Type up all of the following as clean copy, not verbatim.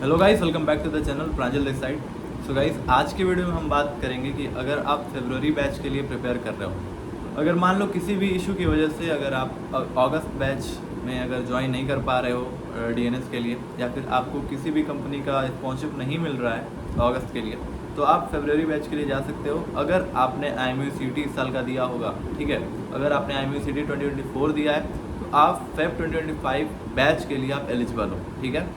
Hello guys, welcome back to the channel Pranjal this side. So guys, आज की video में हम बात करेंगे कि अगर आप फरवरी बैच के लिए प्रिपेयर कर रहे हो, अगर मान लो किसी भी इशू की वजह से अगर आप अगस्त बैच में अगर ज्वाइन नहीं कर पा रहे हो डीएनएस के लिए, या फिर आपको किसी भी कंपनी का स्पॉन्सरशिप नहीं मिल रहा है अगस्त के लिए, तो आप फरवरी बैच के लिए जा सकते हो। अगर आपने IMUCT इस साल का दिया होगा, ठीक है, अगर आपने IMUCT 2024 दिया है तो आप फेब 2025 बैच के लिए आप एलिजिबल हो, ठीक है।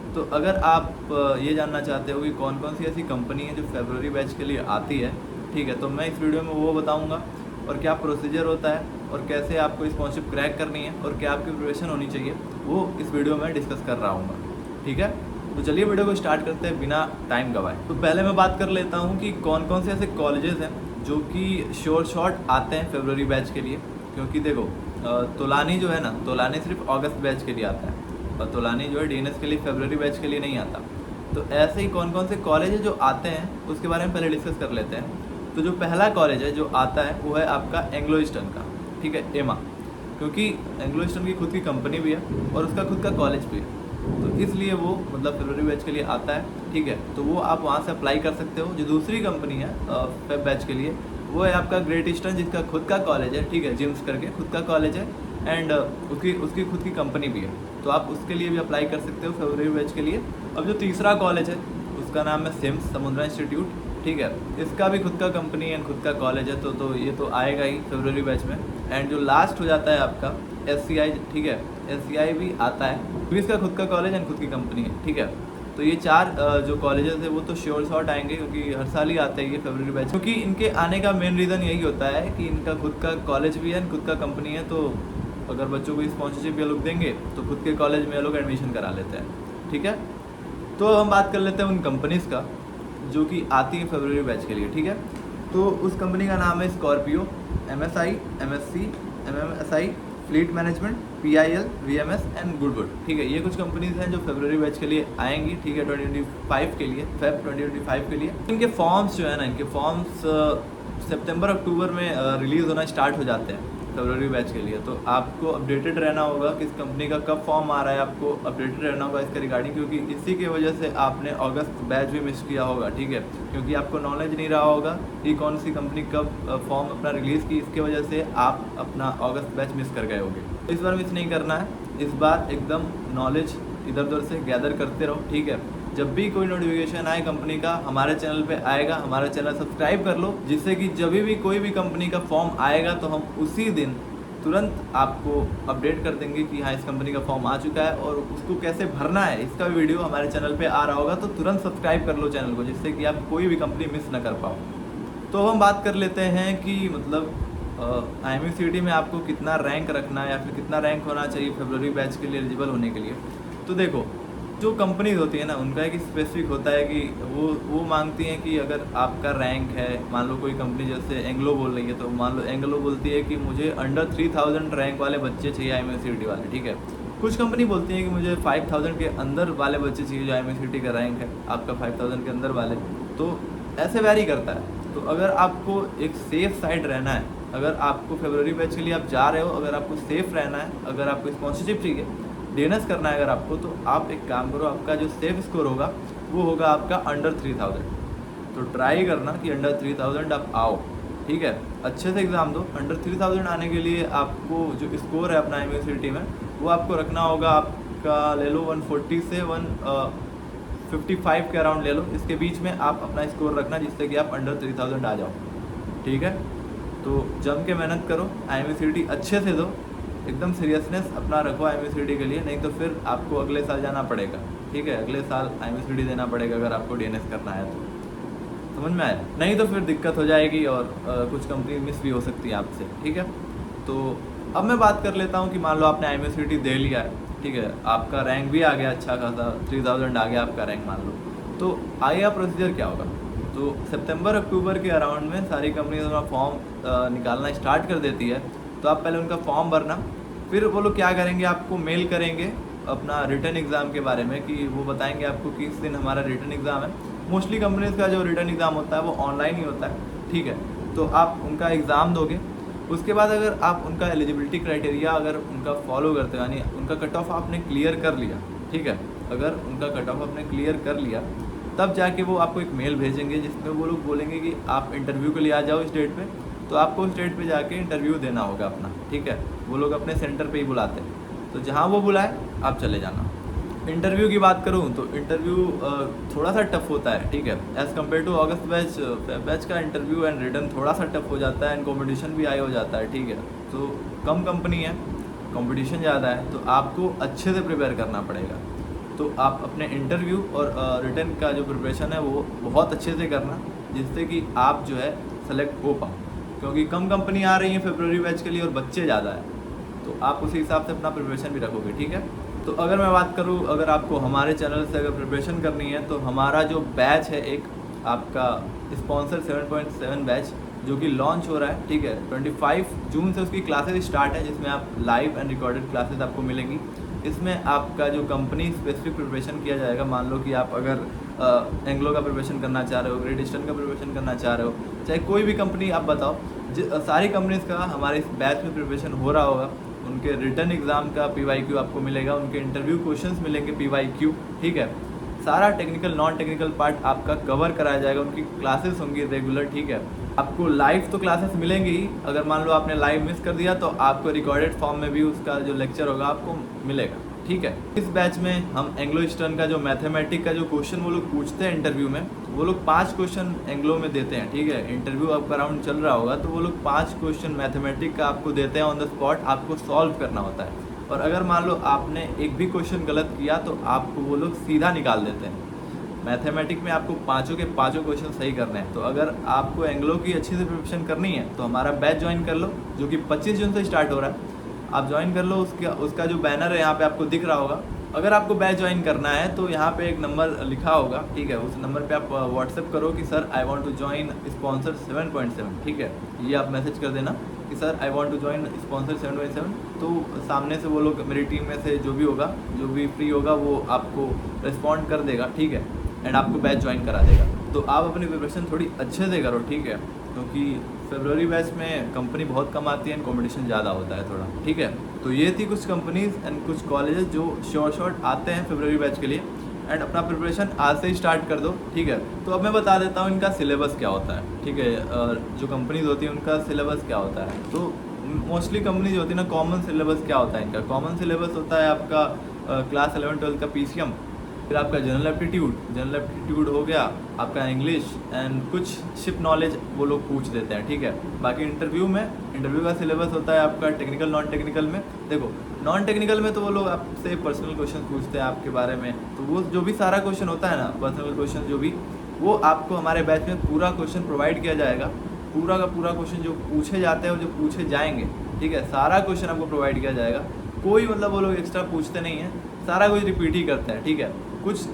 तो अगर आप ये जानना चाहते हो कि कौन कौन सी ऐसी कंपनी है जो फरवरी बैच के लिए आती है, ठीक है, तो मैं इस वीडियो में वो बताऊंगा और क्या प्रोसीजर होता है और कैसे आपको स्पॉन्सरशिप क्रैक करनी है और क्या आपकी प्रिपरेशन होनी चाहिए, वो इस वीडियो में डिस्कस कर रहा हूँ, ठीक है। तो चलिए वीडियो को स्टार्ट करते हैं बिना टाइम गवाए। तो पहले मैं बात कर लेता हूँ कि कौन कौन से ऐसे कॉलेजेस हैं जो कि श्योर शॉट आते हैं फरवरी बैच के लिए। क्योंकि देखो, तोलानी जो है ना, तोलानी सिर्फ अगस्त बैच के लिए आता है और तोलानी जो है डीएनएस के लिए फरवरी बैच के लिए नहीं आता। तो ऐसे ही कौन कौन से कॉलेज है जो आते हैं उसके बारे में पहले डिस्कस कर लेते हैं। तो जो पहला कॉलेज है जो आता है वो है आपका एंग्लो ईस्टर्न का, ठीक है, एमा। क्योंकि एंग्लो ईस्टर्न की खुद की कंपनी भी है और उसका खुद का कॉलेज भी है, तो इसलिए वो मतलब फरवरी बैच के लिए आता है, ठीक है। तो वो आप वहाँ से अप्लाई कर सकते हो। जो दूसरी कंपनी है फेब बैच के लिए, वो है आपका ग्रेट ईस्टर्न, जिसका खुद का कॉलेज है, ठीक है, जिम्स करके खुद का कॉलेज है एंड उसकी खुद की कंपनी भी है, तो आप उसके लिए भी अप्लाई कर सकते हो फरवरी बैच के लिए। अब जो तीसरा कॉलेज है उसका नाम है सिम्स समुद्रा इंस्टीट्यूट, ठीक है, इसका भी खुद का कंपनी एंड खुद का कॉलेज है, तो ये तो आएगा ही फरवरी बैच में। एंड जो लास्ट हो जाता है आपका SCI, ठीक है, SCI भी आता है, तो इसका खुद का कॉलेज एंड खुद की कंपनी है, ठीक है। तो ये चार जो कॉलेजेस है वो तो श्योर शॉट आएंगे, क्योंकि हर साल ही आते हैं ये फरवरी बैच। क्योंकि इनके आने का मेन रीज़न यही होता है कि इनका खुद का कॉलेज भी है, खुद का कंपनी है, तो अगर बच्चों को स्पॉन्सरशिप ये लोग देंगे तो खुद के कॉलेज में ये लोग एडमिशन करा लेते हैं, ठीक है। तो हम बात कर लेते हैं उन कंपनीज़ का जो कि आती है फरवरी बैच के लिए, ठीक है। तो उस कंपनी का नाम है Scorpio, MSI, MSC, MMSI, fleet management, PIL, VMS and Goodwood, ठीक है। ये कुछ कंपनीज हैं जो फरवरी बैच के लिए आएंगी, ठीक है, 2025 के लिए, फेब 2025 के लिए। इनके फॉर्म्स जो है ना, इनके फॉर्म्स सितंबर अक्टूबर में रिलीज़ होना स्टार्ट हो जाते हैं फरवरी बैच के लिए। तो आपको अपडेटेड रहना होगा किस कंपनी का कब फॉर्म आ रहा है, आपको अपडेटेड रहना होगा इसके रिगार्डिंग, क्योंकि इसी की वजह से आपने अगस्त बैच भी मिस किया होगा, ठीक है, क्योंकि आपको नॉलेज नहीं रहा होगा कि कौन सी कंपनी कब फॉर्म अपना रिलीज़ की, इसके वजह से आप अपना अगस्त बैच मिस कर गए होंगे। इस बार मिस नहीं करना है, इस बार एकदम नॉलेज इधर उधर से गैदर करते रहो, ठीक है। जब भी कोई नोटिफिकेशन आए कंपनी का हमारे चैनल पे आएगा, हमारा चैनल सब्सक्राइब कर लो, जिससे कि जब भी कोई भी कंपनी का फॉर्म आएगा तो हम उसी दिन तुरंत आपको अपडेट कर देंगे कि हाँ, इस कंपनी का फॉर्म आ चुका है और उसको कैसे भरना है, इसका वीडियो हमारे चैनल पे आ रहा होगा। तो तुरंत सब्सक्राइब कर लो चैनल को, जिससे कि आप कोई भी कंपनी मिस ना कर पाओ। तो हम बात कर लेते हैं कि मतलब IMUCT में आपको कितना रैंक रखना है या फिर कितना रैंक होना चाहिए फरवरी बैच के लिए एलिजिबल होने के लिए। तो देखो, जो कंपनीज होती है ना, उनका एक स्पेसिफिक होता है कि वो मांगती हैं कि अगर आपका रैंक है, मान लो कोई कंपनी जैसे एंग्लो बोल रही है, तो मान लो एंग्लो बोलती है कि मुझे अंडर 3000 रैंक वाले बच्चे चाहिए IMUCT वाले, ठीक है। कुछ कंपनी बोलती है कि मुझे 5000 के अंदर वाले बच्चे चाहिए जो IMUCT का रैंक है आपका 5000 के अंदर वाले, तो ऐसे वैरी करता है। तो अगर आपको एक सेफ साइड रहना है, अगर आपको फरवरी बैच के लिए आप जा रहे हो, अगर आपको सेफ रहना है, अगर आपको स्पॉन्सरशिप चाहिए, डीएनएस करना है अगर आपको, तो आप एक काम करो, आपका जो सेफ स्कोर होगा वो होगा आपका अंडर 3000। तो ट्राई करना कि अंडर 3000 आप आओ, ठीक है, अच्छे से एग्ज़ाम दो। अंडर 3000 आने के लिए आपको जो स्कोर है अपना IMUCT में, वो आपको रखना होगा, आपका ले लो 140 से 155 के अराउंड ले लो, इसके बीच में आप अपना स्कोर रखना, जिससे कि आप अंडर 3000 आ जाओ, ठीक है। तो जम के मेहनत करो, IMUCT अच्छे से दो, एकदम सीरियसनेस अपना रखो IMUCT के लिए, नहीं तो फिर आपको अगले साल जाना पड़ेगा, ठीक है, अगले साल IMUCT देना पड़ेगा अगर आपको DNS करना है तो। समझ में आया? नहीं तो फिर दिक्कत हो जाएगी और कुछ कंपनी मिस भी हो सकती है आपसे, ठीक है। तो अब मैं बात कर लेता हूँ कि मान लो आपने IMUCT दे लिया है, ठीक है, आपका रैंक भी आ गया अच्छा खासा, 3000 आ गया आपका रैंक मान लो, तो आगे का प्रोसीजर क्या होगा। तो सितंबर अक्टूबर के अराउंड में सारी कंपनी अपना फॉर्म निकालना स्टार्ट कर देती है, तो आप पहले उनका फॉर्म भरना, फिर वो लोग क्या करेंगे, आपको मेल करेंगे अपना रिटर्न एग्ज़ाम के बारे में, कि वो बताएंगे आपको कि इस दिन हमारा रिटर्न एग्ज़ाम है। मोस्टली कंपनीज़ का जो रिटर्न एग्ज़ाम होता है वो ऑनलाइन ही होता है, ठीक है। तो आप उनका एग्ज़ाम दोगे, उसके बाद अगर आप उनका एलिजिबिलिटी क्राइटेरिया अगर उनका फॉलो करते हो, यानी उनका कट ऑफ आपने क्लियर कर लिया, ठीक है, अगर उनका कट ऑफ आपने क्लियर कर लिया तब जाके वो आपको एक मेल भेजेंगे जिसमें वो लोग बोलेंगे कि आप इंटरव्यू के लिए आ जाओ इस डेट पे। तो आपको उस डेट पे जाके इंटरव्यू देना होगा अपना, ठीक है। वो लोग अपने सेंटर पे ही बुलाते हैं, तो जहाँ वो बुलाए आप चले जाना। इंटरव्यू की बात करूँ तो इंटरव्यू थोड़ा सा टफ होता है, ठीक है। एज़ कम्पेयर टू अगस्त बैच का इंटरव्यू एंड रिटर्न थोड़ा सा टफ हो जाता है एंड कॉम्पिटिशन भी हाई हो जाता है, ठीक है। तो कम कंपनी है, कंपटीशन ज़्यादा है, तो आपको अच्छे से प्रिपेयर करना पड़ेगा। तो आप अपने इंटरव्यू और रिटर्न का जो प्रिपरेशन है वो बहुत अच्छे से करना, जिससे कि आप जो है सेलेक्ट हो पाओ, क्योंकि कम कंपनी आ रही है फरवरी बैच के लिए और बच्चे ज़्यादा है, तो आप उसी हिसाब से अपना प्रिपरेशन भी रखोगे, ठीक है। तो अगर मैं बात करूँ, अगर आपको हमारे चैनल से अगर प्रिपरेशन करनी है तो हमारा जो बैच है एक आपका स्पॉन्सर 7.7 बैच जो कि लॉन्च हो रहा है, ठीक है। 25 जून से उसकी क्लासेस स्टार्ट है, जिसमें आप लाइव एंड रिकॉर्डेड क्लासेस आपको मिलेंगी। इसमें आपका जो कंपनी स्पेसिफिक प्रिपरेशन किया जाएगा। मान लो कि आप अगर एंग्लो का प्रिपरेशन करना चाह रहे हो, ग्रेट ईस्टर्न का प्रिपरेशन करना चाह रहे हो, चाहे कोई भी कंपनी आप बताओ, सारी कंपनीज़ का हमारे इस बैच में प्रिपरेशन हो रहा होगा। उनके रिटर्न एग्ज़ाम का PYQ आपको मिलेगा, उनके इंटरव्यू क्वेश्चंस मिलेंगे PYQ, ठीक है। सारा टेक्निकल नॉन टेक्निकल पार्ट आपका कवर कराया जाएगा, उनकी क्लासेस होंगी रेगुलर, ठीक है। आपको लाइव तो क्लासेस मिलेंगी ही, अगर मान लो आपने लाइव मिस कर दिया तो आपको रिकॉर्डेड फॉर्म में भी उसका जो लेक्चर होगा आपको मिलेगा, ठीक है। इस बैच में हम एंग्लो ईस्टर्न का जो मैथमेटिक का जो क्वेश्चन वो लोग पूछते हैं इंटरव्यू में, वो लोग 5 क्वेश्चन एंग्लो में देते हैं, ठीक है। इंटरव्यू आपका राउंड चल रहा होगा तो वो लोग 5 क्वेश्चन मैथमेटिक का आपको देते हैं, ऑन द स्पॉट आपको सॉल्व करना होता है। और अगर मान लो आपने एक भी क्वेश्चन गलत किया तो आपको वो लोग सीधा निकाल देते हैं। मैथमेटिक में आपको पाँचों के पाँचों क्वेश्चन सही करने हैं। तो अगर आपको एंग्लो की अच्छे से प्रिपरेशन करनी है तो हमारा बैच ज्वाइन कर लो, जो कि 25 जून से स्टार्ट हो रहा है। आप ज्वाइन कर लो, उसका जो बैनर है यहाँ पे आपको दिख रहा होगा। अगर आपको बैच ज्वाइन करना है तो यहाँ पे एक नंबर लिखा होगा, ठीक है। उस नंबर पे आप व्हाट्सएप करो कि sir I want to join sponsor 7.7, ठीक है। ये आप मैसेज कर देना कि sir I want to join sponsor 7.7। तो सामने से वो लोग, मेरी टीम में से जो भी होगा, जो भी फ्री होगा, वो आपको रिस्पॉन्ड कर देगा, ठीक है, एंड आपको बैच ज्वाइन करा देगा। तो आप अपनी प्रिपरेशन थोड़ी अच्छे से करो, ठीक है, क्योंकि फरवरी बैच में कंपनी बहुत कम आती है एंड कॉम्पिटिशन ज़्यादा होता है थोड़ा, ठीक है। तो ये थी कुछ कंपनीज एंड कुछ कॉलेजेस जो शॉर्ट आते हैं फरवरी बैच के लिए, एंड अपना प्रिपरेशन आज से ही स्टार्ट कर दो, ठीक है। तो अब मैं बता देता हूँ इनका सिलेबस क्या होता है, ठीक है। जो कंपनीज होती हैं उनका सिलेबस क्या होता है। तो मोस्टली कंपनीज होती है ना, कॉमन सिलेबस क्या होता है इनका। कॉमन सिलेबस होता है आपका क्लास 11-12 का PCM, फिर आपका जनरल एप्टीट्यूड हो गया, आपका इंग्लिश एंड कुछ शिप नॉलेज वो लोग पूछ देते हैं, ठीक है। बाकी इंटरव्यू का सिलेबस होता है आपका टेक्निकल नॉन टेक्निकल में। देखो, नॉन टेक्निकल में तो वो लोग आपसे पर्सनल क्वेश्चन पूछते हैं आपके बारे में, तो वो जो भी सारा क्वेश्चन होता है ना, पर्सनल क्वेश्चन जो भी, वो आपको हमारे बैच में पूरा क्वेश्चन प्रोवाइड किया जाएगा। पूरा का पूरा क्वेश्चन जो पूछे जाते हैं और जो पूछे जाएंगे, ठीक है, सारा क्वेश्चन आपको प्रोवाइड किया जाएगा। कोई मतलब वो लोग एक्स्ट्रा पूछते नहीं हैं, सारा कुछ रिपीट ही करते हैं, ठीक है। कुछ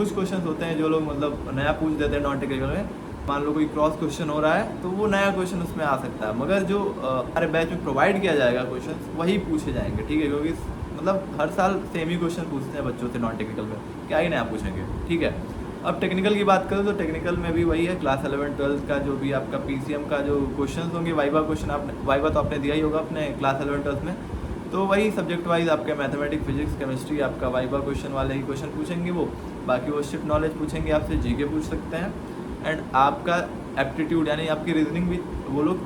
क्वेश्चंस होते हैं जो लोग मतलब नया पूछ देते हैं नॉन टेक्निकल में। मान लो कोई क्रॉस क्वेश्चन हो रहा है तो वो नया क्वेश्चन उसमें आ सकता है, मगर जो हमारे बैच में प्रोवाइड किया जाएगा क्वेश्चन वही पूछे जाएंगे, ठीक है। क्योंकि मतलब हर साल सेम ही क्वेश्चन पूछते हैं बच्चों से नॉन टेक्निकल में, क्या ही नया पूछेंगे, ठीक है। अब टेक्निकल की बात करें तो टेक्निकल में भी वही है, क्लास 11-12 का जो भी आपका PCM का जो क्वेश्चन होंगे, वाइवा तो आपने दिया ही होगा अपने क्लास 11-12 में। तो वही सब्जेक्ट वाइज आपके मैथमेटिक्स, फिजिक्स, केमिस्ट्री आपका वाइवा क्वेश्चन वाले ही क्वेश्चन पूछेंगे वो। बाकी वो शिफ्ट नॉलेज पूछेंगे आपसे, GK पूछ सकते हैं, एंड आपका एप्टीट्यूड यानी आपकी रीजनिंग भी वो लोग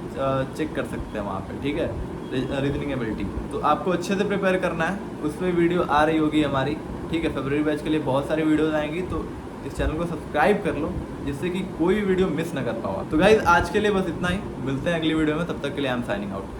चेक कर सकते हैं वहाँ पे, ठीक है, रीजनिंग एबिलिटी। तो आपको अच्छे से प्रिपेयर करना है, उस पर वीडियो आ रही होगी हमारी, ठीक है। फरवरी बैच के लिए बहुत सारी वीडियोज़ आएंगी, तो इस चैनल को सब्सक्राइब कर लो जिससे कि कोई भी वीडियो मिस ना कर पाओ। तो गाइज आज के लिए बस इतना ही, मिलते हैं अगली वीडियो में, तब तक के लिए आई एम साइनिंग आउट।